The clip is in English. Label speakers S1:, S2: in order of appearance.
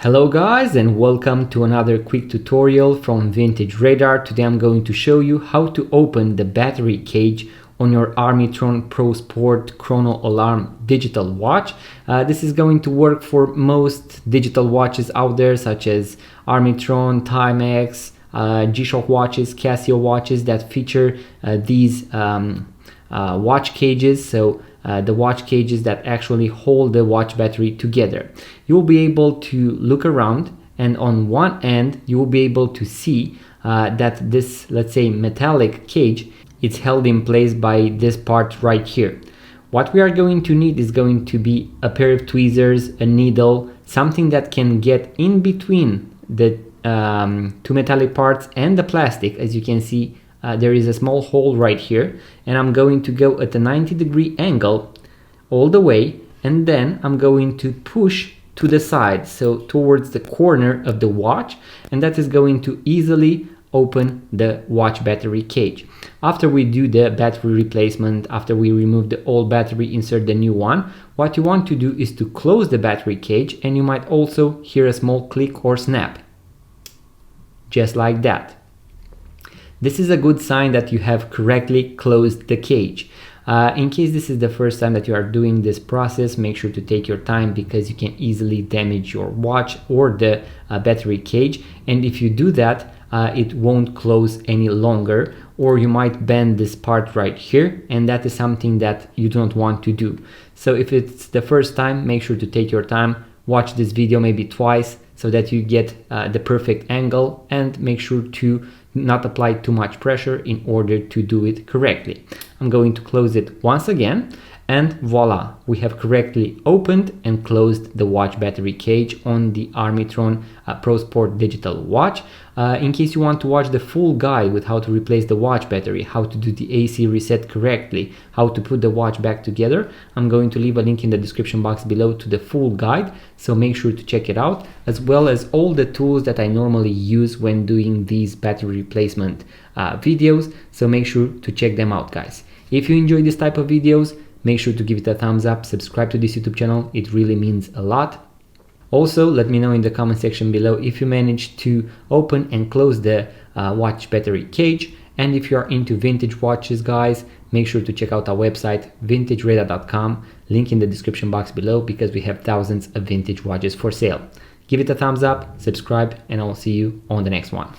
S1: Hello guys, and welcome to another quick tutorial from Vintage Radar. Today I'm going to show you how to open the battery cage on your Armitron Pro Sport Chrono Alarm digital watch. This is going to work for most digital watches out there, such as Armitron, Timex, G-Shock watches, Casio watches that feature these watch cages. The watch cages that actually hold the watch battery together. You will be able to look around, and on one end you will be able to see that this, let's say, metallic cage, it's held in place by this part right here. What we are going to need is going to be a pair of tweezers, a needle, something that can get in between the two metallic parts and the plastic. As you can see, there is a small hole right here, and I'm going to go at a 90-degree angle all the way, and then I'm going to push to the side, so towards the corner of the watch, and that is going to easily open the watch battery cage. After we do the battery replacement, after we remove the old battery, insert the new one, what you want to do is to close the battery cage, and you might also hear a small click or snap, just like that. This is a good sign that you have correctly closed the cage. In case this is the first time that you are doing this process, make sure to take your time, because you can easily damage your watch or the battery cage. And if you do that, it won't close any longer, or you might bend this part right here, and that is something that you don't want to do. So if it's the first time, make sure to take your time, watch this video maybe twice, so that you get the perfect angle, and make sure to not apply too much pressure in order to do it correctly. I'm going to close it once again, and voila, we have correctly opened and closed the watch battery cage on the Armitron Pro Sport digital watch. In case you want to watch the full guide with how to replace the watch battery, how to do the AC reset correctly, how to put the watch back together, I'm going to leave a link in the description box below to the full guide, so make sure to check it out, as well as all the tools that I normally use when doing these battery replacement videos, so make sure to check them out, guys. If you enjoy this type of videos, make sure to give it a thumbs up, subscribe to this YouTube channel, it really means a lot. Also, let me know in the comment section below if you managed to open and close the watch battery cage. And if you are into vintage watches, guys, make sure to check out our website, vintageradar.com, link in the description box below, because we have thousands of vintage watches for sale. Give it a thumbs up, subscribe, and I'll see you on the next one.